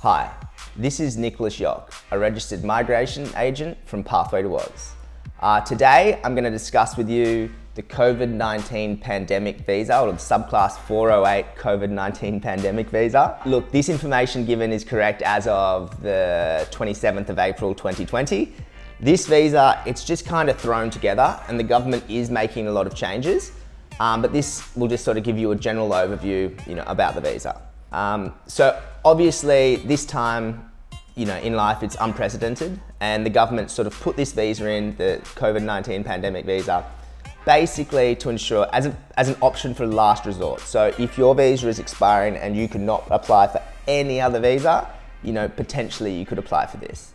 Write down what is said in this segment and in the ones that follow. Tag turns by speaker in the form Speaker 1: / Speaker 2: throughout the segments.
Speaker 1: Hi, this is Nicholas Yock, a registered migration agent from Pathway to Oz. Today, I'm going to discuss with you the COVID-19 pandemic visa, or the Subclass 408 COVID-19 pandemic visa. Look, this information given is correct as of the 27th of April 2020. This visa, it's just kind of thrown together and the government is making a lot of changes, but this will just sort of give you a general overview, about the visa. So obviously this time, in life it's unprecedented, and the government sort of put this visa in, the COVID-19 pandemic visa, basically to ensure, as an option for last resort. So if your visa is expiring and you cannot apply for any other visa, potentially you could apply for this.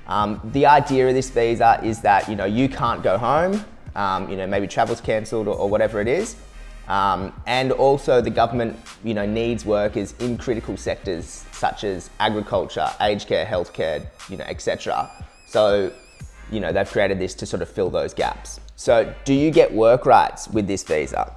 Speaker 1: The idea of this visa is that, you can't go home, maybe travel's cancelled or whatever it is. And also the government, needs workers in critical sectors such as agriculture, aged care, healthcare, etc. So, they've created this to sort of fill those gaps. So do you get work rights with this visa?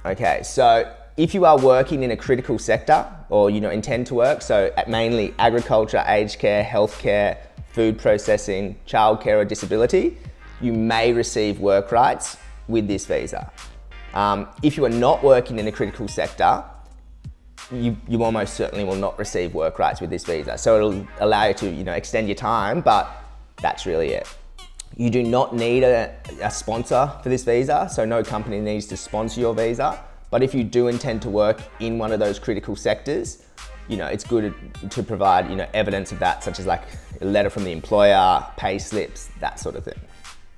Speaker 1: Okay, so if you are working in a critical sector or, intend to work, so at mainly agriculture, aged care, healthcare, food processing, childcare or disability, you may receive work rights with this visa. If you are not working in a critical sector, you almost certainly will not receive work rights with this visa. So it'll allow you to, extend your time, but that's really it. You do not need a sponsor for this visa, so no company needs to sponsor your visa. But if you do intend to work in one of those critical sectors, it's good to provide, evidence of that, such as like a letter from the employer, pay slips, that sort of thing.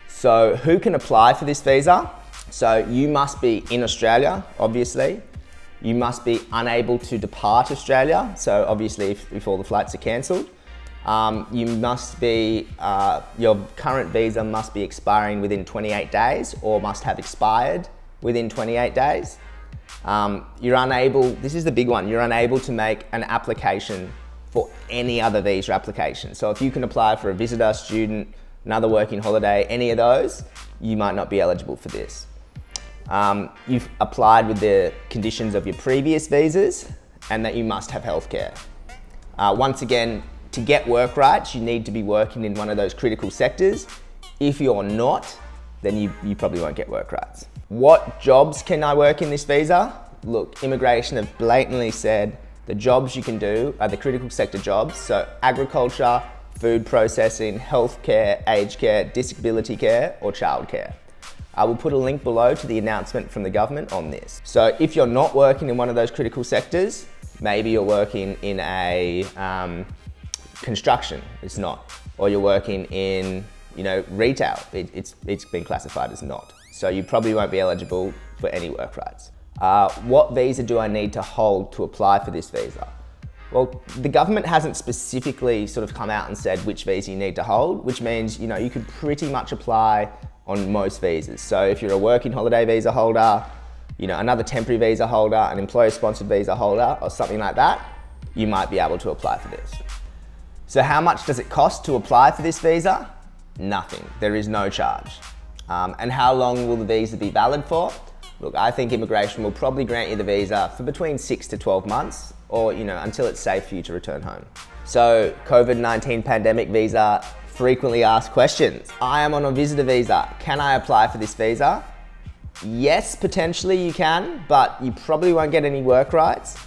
Speaker 1: So who can apply for this visa? So you must be in Australia, obviously. You must be unable to depart Australia. So obviously if all the flights are cancelled. You must be, your current visa must be expiring within 28 days or must have expired within 28 days. You're unable, this is the big one, you're unable to make an application for any other visa application. So if you can apply for a visitor, student, another working holiday, any of those, you might not be eligible for this. You've applied with the conditions of your previous visas and that you must have healthcare. Once again, to get work rights, you need to be working in one of those critical sectors. If you're not, then you probably won't get work rights. What jobs can I work in this visa? Look, immigration have blatantly said the jobs you can do are the critical sector jobs. So agriculture, food processing, healthcare, aged care, disability care, or childcare. I will put a link below to the announcement from the government on this. So if you're not working in one of those critical sectors, maybe you're working in a construction, it's not, or you're working in, retail, it's been classified as not. So you probably won't be eligible for any work rights. What visa do I need to hold to apply for this visa? Well, the government hasn't specifically sort of come out and said which visa you need to hold, which means, you could pretty much apply on most visas. So if you're a working holiday visa holder, another temporary visa holder, an employer-sponsored visa holder, or something like that, you might be able to apply for this. So how much does it cost to apply for this visa? Nothing, there is no charge. And how long will the visa be valid for? Look, I think immigration will probably grant you the visa for between 6 to 12 months, or until it's safe for you to return home. So COVID-19 pandemic visa, frequently asked questions. I am on a visitor visa. Can I apply for this visa? Yes, potentially you can, but you probably won't get any work rights.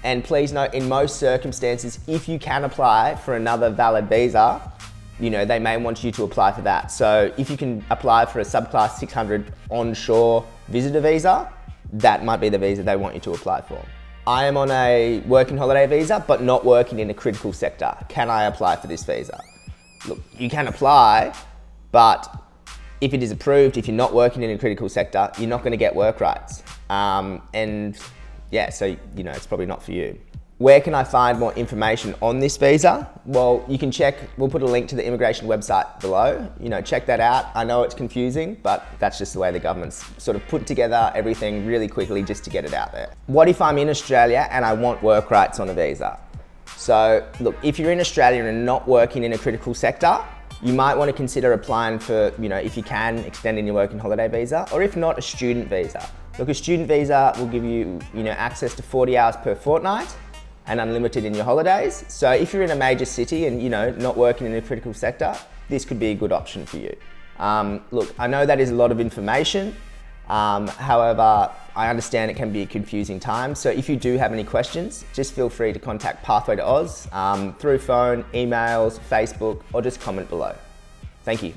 Speaker 1: And please note, in most circumstances, if you can apply for another valid visa, they may want you to apply for that. So if you can apply for a Subclass 600 onshore visitor visa, that might be the visa they want you to apply for. I am on a working holiday visa, but not working in a critical sector. Can I apply for this visa? Look, you can apply, but if it is approved, if you're not working in a critical sector, you're not going to get work rights. So it's probably not for you. Where can I find more information on this visa? Well, you can check, we'll put a link to the immigration website below. Check that out. I know it's confusing, but that's just the way the government's sort of put together everything really quickly just to get it out there. What if I'm in Australia and I want work rights on a visa? So look, if you're in Australia and not working in a critical sector, you might want to consider applying for, if you can, extending your working holiday visa, or if not, a student visa. Look, a student visa will give you, access to 40 hours per fortnight. and unlimited in your holidays. So if you're in a major city and not working in a critical sector, this could be a good option for you. Look, I know that is a lot of information. However, I understand it can be a confusing time. So if you do have any questions, just feel free to contact Pathway to Oz through phone, emails, Facebook, or just comment below. Thank you.